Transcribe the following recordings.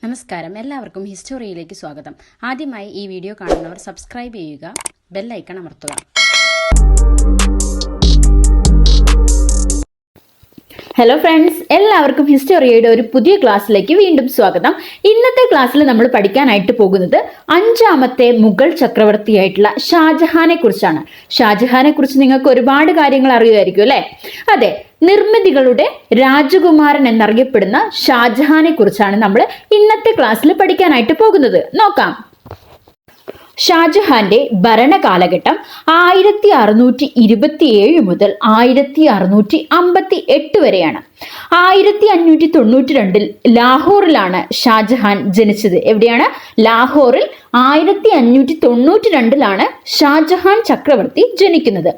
നമസ്കാരം, എല്ലാവർക്കും ഹിസ്റ്റോറിയിലേക്ക് സ്വാഗതം. ആദ്യമായി ഈ വീഡിയോ കാണുന്നവർ സബ്സ്ക്രൈബ് ചെയ്യുക, ബെൽ ഐക്കൺ അമർത്തുക. ഹലോ ഫ്രണ്ട്സ്, എല്ലാവർക്കും ഹിസ്റ്റോറിയയുടെ ഒരു പുതിയ ക്ലാസ്സിലേക്ക് വീണ്ടും സ്വാഗതം. ഇന്നത്തെ ക്ലാസ്സിൽ നമ്മൾ പഠിക്കാനായിട്ട് പോകുന്നത് 5ാമത്തെ മുഗൾ ചക്രവർത്തിയായിട്ടുള്ള ഷാജഹാനെ കുറിച്ചാണ്. ഷാജഹാനെ കുറിച്ച് നിങ്ങൾക്ക് ഒരുപാട് കാര്യങ്ങൾ അറിയുമായിരിക്കും അല്ലേ? അതെ, നിർമ്മിതികളുടെ രാജകുമാരൻ എന്നറിയപ്പെടുന്ന ഷാജഹാനെ കുറിച്ചാണ് നമ്മൾ ഇന്നത്തെ ക്ലാസ്സിൽ പഠിക്കാനായിട്ട് പോകുന്നത്. നോക്കാം. ഷാജഹാന്റെ ഭരണകാലഘട്ടം 1627 മുതൽ 1658 വരെയാണ്. 1592 ലാഹോറിലാണ് ഷാജഹാൻ ജനിച്ചത്. എവിടെയാണ്? ലാഹോറിൽ 1592 ഷാജഹാൻ ചക്രവർത്തി ജനിക്കുന്നത്.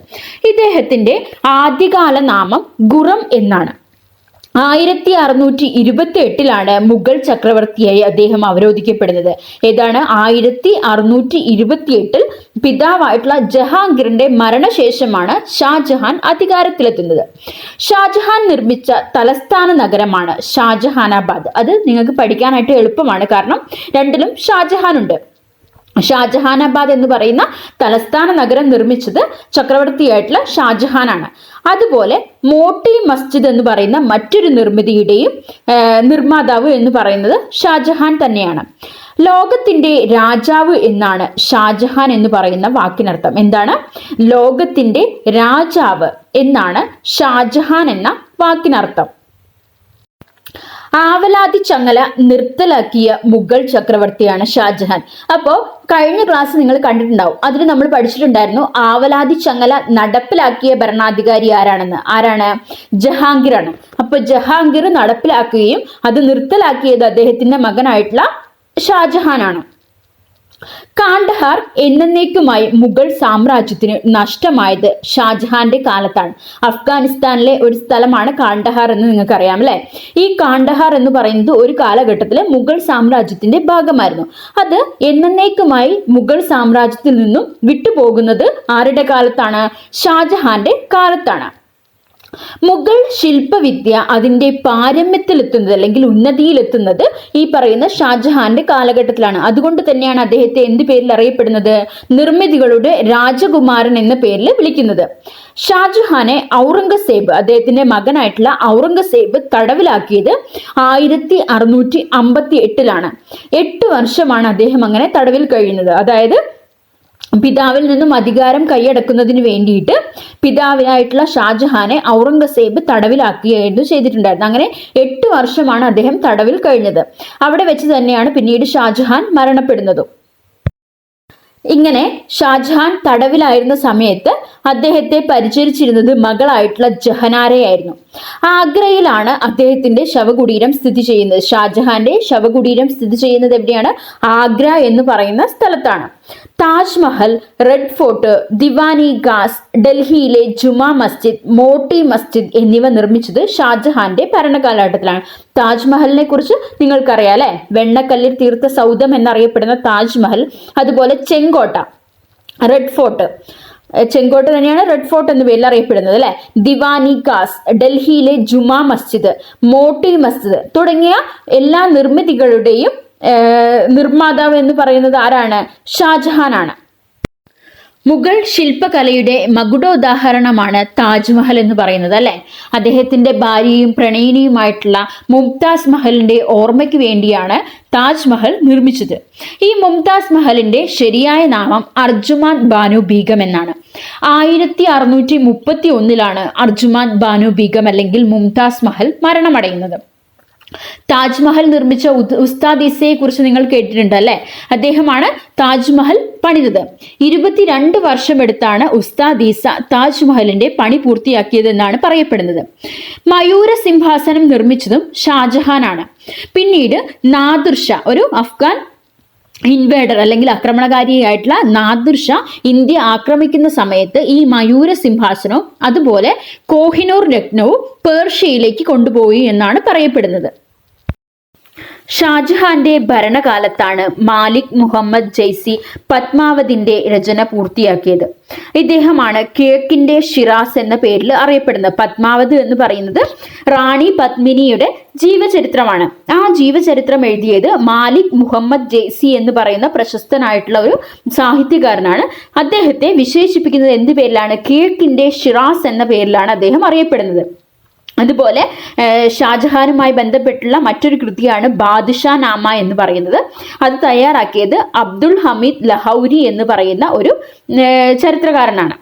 ഇദ്ദേഹത്തിന്റെ ആദ്യകാല നാമം ഖുറം എന്നാണ്. 1628 മുഗൾ ചക്രവർത്തിയായി അദ്ദേഹം അവരോധിക്കപ്പെടുന്നത്. ഏതാണ്? 1628 പിതാവായിട്ടുള്ള ജഹാംഗീറിന്റെ മരണശേഷമാണ് ഷാജഹാൻ അധികാരത്തിലെത്തുന്നത്. ഷാജഹാൻ നിർമ്മിച്ച തലസ്ഥാന നഗരമാണ് ഷാജഹാനാബാദ്. അത് നിങ്ങൾക്ക് പഠിക്കാനായിട്ട് എളുപ്പമാണ്, കാരണം രണ്ടിലും ഷാജഹാൻ ഉണ്ട്. ഷാജഹാനാബാദ് എന്ന് പറയുന്ന തലസ്ഥാന നഗരം നിർമ്മിച്ചത് ചക്രവർത്തിയായിട്ടുള്ള ഷാജഹാനാണ്. അതുപോലെ മോട്ടി മസ്ജിദ് എന്ന് പറയുന്ന മറ്റൊരു നിർമ്മിതിയുടെയും നിർമ്മാതാവ് എന്ന് പറയുന്നത് ഷാജഹാൻ തന്നെയാണ്. ലോകത്തിന്റെ രാജാവ് എന്നാണ് ഷാജഹാൻ എന്ന് പറയുന്ന വാക്കിനർത്ഥം. എന്താണ്? ലോകത്തിന്റെ രാജാവ് എന്നാണ് ഷാജഹാൻ എന്ന വാക്കിനർത്ഥം. ആവലാതി ചങ്ങല നിർത്തലാക്കിയ മുഗൾ ചക്രവർത്തിയാണ് ഷാജഹാൻ. അപ്പോ കഴിഞ്ഞ ക്ലാസ് നിങ്ങൾ കണ്ടിട്ടുണ്ടാവും. അതിൽ നമ്മൾ പഠിച്ചിട്ടുണ്ടായിരുന്നു ആവലാതി ചങ്ങല നടപ്പിലാക്കിയ ഭരണാധികാരി ആരാണ്? ജഹാംഗീർ ആണ്. അപ്പൊ ജഹാംഗീർ നടപ്പിലാക്കുകയും അത് നിർത്തലാക്കിയത് അദ്ദേഹത്തിന്റെ മകനായിട്ടുള്ള ഷാജഹാൻ ആണ്. കാണ്ഡഹാർ എന്നേക്കുമായി മുഗൾ സാമ്രാജ്യത്തിന് നഷ്ടമായത് ഷാജഹാന്റെ കാലത്താണ്. അഫ്ഗാനിസ്ഥാനിലെ ഒരു സ്ഥലമാണ് കാണ്ഡഹാർ എന്ന് നിങ്ങൾക്ക് അറിയാം അല്ലെ? ഈ കാണ്ഡഹാർ എന്ന് പറയുന്നത് ഒരു കാലഘട്ടത്തിലെ മുഗൾ സാമ്രാജ്യത്തിന്റെ ഭാഗമായിരുന്നു. അത് എന്നേക്കുമായി മുഗൾ സാമ്രാജ്യത്തിൽ നിന്നും വിട്ടുപോകുന്നത് ആരുടെ കാലത്താണ്? ഷാജഹാന്റെ കാലത്താണ്. മുഗൾ ശില്പവിദ്യ അതിന്റെ പാരമ്യത്തിലെത്തുന്നത് അല്ലെങ്കിൽ ഉന്നതിയിലെത്തുന്നത് ഈ പറയുന്ന ഷാജഹാന്റെ കാലഘട്ടത്തിലാണ്. അതുകൊണ്ട് തന്നെയാണ് അദ്ദേഹത്തെ എന്ത് പേരിൽ അറിയപ്പെടുന്നത്? നിർമ്മിതികളുടെ രാജകുമാരൻ എന്ന പേരിൽ വിളിക്കുന്നത്. ഷാജഹാനെ ഔറംഗസേബ്, അദ്ദേഹത്തിന്റെ മകനായിട്ടുള്ള ഔറംഗസേബ് തടവിലാക്കിയത് 1658 8 വർഷമാണ് അദ്ദേഹം അങ്ങനെ തടവിൽ കഴിയുന്നത്. അതായത് പിതാവിൽ നിന്നും അധികാരം കൈയടക്കുന്നതിന് വേണ്ടിയിട്ട് പിതാവിനായിട്ടുള്ള ഷാജഹാനെ ഔറംഗസേബ് തടവിലാക്കുകയായിരുന്നു ചെയ്തിട്ടുണ്ടായിരുന്നത്. അങ്ങനെ 8 വർഷമാണ് അദ്ദേഹം തടവിൽ കഴിഞ്ഞത്. അവിടെ വെച്ച് തന്നെയാണ് പിന്നീട് ഷാജഹാൻ മരണപ്പെടുന്നതും. ഇങ്ങനെ ഷാജഹാൻ തടവിലായിരുന്ന സമയത്ത് അദ്ദേഹത്തെ പരിചരിച്ചിരുന്നത് മകളായിട്ടുള്ള ജഹനാരയായിരുന്നു. ആഗ്രയിലാണ് അദ്ദേഹത്തിന്റെ ശവകുടീരം സ്ഥിതി ചെയ്യുന്നത്. ഷാജഹാന്റെ ശവകുടീരം സ്ഥിതി ചെയ്യുന്നത് എവിടെയാണ്? ആഗ്ര എന്ന് പറയുന്ന സ്ഥലത്താണ്. Taj Mahal, red fort, Deewani Gauss, ഡൽഹിയിലെ ജുമാ മസ്ജിദ്, മോട്ടി മസ്ജിദ് എന്നിവ നിർമ്മിച്ചത് ഷാജഹാന്റെ ഭരണകാലഘട്ടത്തിലാണ്. താജ്മഹലിനെ കുറിച്ച് നിങ്ങൾക്കറിയാം അല്ലെ? വെണ്ണക്കല്ലിൽ തീർത്ത സൗധം എന്നറിയപ്പെടുന്ന താജ്മഹൽ, അതുപോലെ ചെങ്കോട്ട, റെഡ് ഫോർട്ട്, ചെങ്കോട്ട തന്നെയാണ് റെഡ് ഫോർട്ട് എന്ന പേരിൽ അറിയപ്പെടുന്നത് അല്ലെ? ദിവാനി ഗാസ്, ഡൽഹിയിലെ ജുമാ മസ്ജിദ്, മോട്ടി മസ്ജിദ് തുടങ്ങിയ എല്ലാ നിർമ്മിതികളുടെയും നിർമ്മാതാവ് എന്ന് പറയുന്നത് ആരാണ്? ഷാജഹാനാണ്. മുഗൾ ശില്പകലയുടെ മകുടോദാഹരണമാണ് താജ്മഹൽ എന്ന് പറയുന്നത് അല്ലെ? അദ്ദേഹത്തിന്റെ ഭാര്യയും പ്രണയിനിയുമായിട്ടുള്ള മുംതാസ് മഹലിന്റെ ഓർമ്മയ്ക്ക് വേണ്ടിയാണ് താജ്മഹൽ നിർമ്മിച്ചത്. ഈ മുംതാസ് മഹലിന്റെ ശരിയായ നാമം അർജുമാൻ ബാനു ബീഗം എന്നാണ്. 1631 അർജുമാൻ ബാനു ബീഗം അല്ലെങ്കിൽ മുംതാസ് മഹൽ മരണമടയുന്നത്. താജ്മഹൽ നിർമ്മിച്ച ഉസ്താദ് ഈസയെ കുറിച്ച് നിങ്ങൾ കേട്ടിട്ടുണ്ട് അല്ലെ? അദ്ദേഹമാണ് താജ്മഹൽ പണിതത്. 22 വർഷമെടുത്താണ് ഉസ്താദ് ഈസ താജ്മഹലിന്റെ പണി പൂർത്തിയാക്കിയത് എന്നാണ് പറയപ്പെടുന്നത്. മയൂര സിംഹാസനം നിർമ്മിച്ചതും ഷാജഹാനാണ്. പിന്നീട് നാദിർ ഷാ, ഒരു അഫ്ഗാൻ ഇൻവേഡർ അല്ലെങ്കിൽ ആക്രമണകാരിയായിട്ടുള്ള നാദിർ ഷാ ഇന്ത്യ ആക്രമിക്കുന്ന സമയത്ത് ഈ മയൂര സിംഹാസനവും അതുപോലെ കോഹിനൂർ രത്നവും പേർഷ്യയിലേക്ക് കൊണ്ടുപോയി എന്നാണ് പറയപ്പെടുന്നത്. ഷാജഹാന്റെ ഭരണകാലത്താണ് മാലിക് മുഹമ്മദ് ജയ്സി പത്മാവതിന്റെ രചന പൂർത്തിയാക്കിയത്. ഇദ്ദേഹമാണ് കിഴക്കിന്റെ ഷിറാസ് എന്ന പേരിൽ അറിയപ്പെടുന്നത്. പത്മാവത് എന്ന് പറയുന്നത് റാണി പത്മിനിയുടെ ജീവചരിത്രമാണ്. ആ ജീവചരിത്രം എഴുതിയത് മാലിക് മുഹമ്മദ് ജയ്സി എന്ന് പറയുന്ന പ്രശസ്തനായിട്ടുള്ള ഒരു സാഹിത്യകാരനാണ്. അദ്ദേഹത്തെ വിശേഷിപ്പിക്കുന്നത് എന്ത് പേരിലാണ്? കിഴക്കിന്റെ ഷിറാസ് എന്ന പേരിലാണ് അദ്ദേഹം അറിയപ്പെടുന്നത്. അതുപോലെ ഷാജഹാനുമായി ബന്ധപ്പെട്ടുള്ള മറ്റൊരു കൃതിയാണ് ബാദ്ഷാ നാമ എന്ന് പറയുന്നത്. അത് തയ്യാറാക്കിയത് അബ്ദുൾ ഹമീദ് ലഹൗരി എന്ന് പറയുന്ന ഒരു ചരിത്രകാരനാണ്.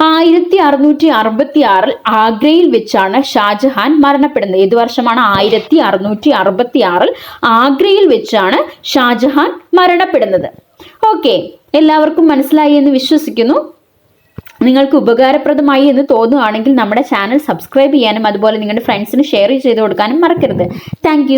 1666 ആഗ്രയിൽ വെച്ചാണ് ഷാജഹാൻ മരണപ്പെടുന്നത്. ഏത് വർഷമാണ്? 1666 ആഗ്രയിൽ വെച്ചാണ് ഷാജഹാൻ മരണപ്പെടുന്നത്. ഓക്കെ, എല്ലാവർക്കും മനസ്സിലായി എന്ന് വിശ്വസിക്കുന്നു. നിങ്ങൾക്ക് ഉപകാരപ്രദമായി എന്ന് തോന്നുകയാണെങ്കിൽ നമ്മുടെ ചാനൽ സബ്സ്ക്രൈബ് ചെയ്യാനും അതുപോലെ നിങ്ങളുടെ ഫ്രണ്ട്സിന് ഷെയർ ചെയ്ത് കൊടുക്കാനും മറക്കരുത്. താങ്ക്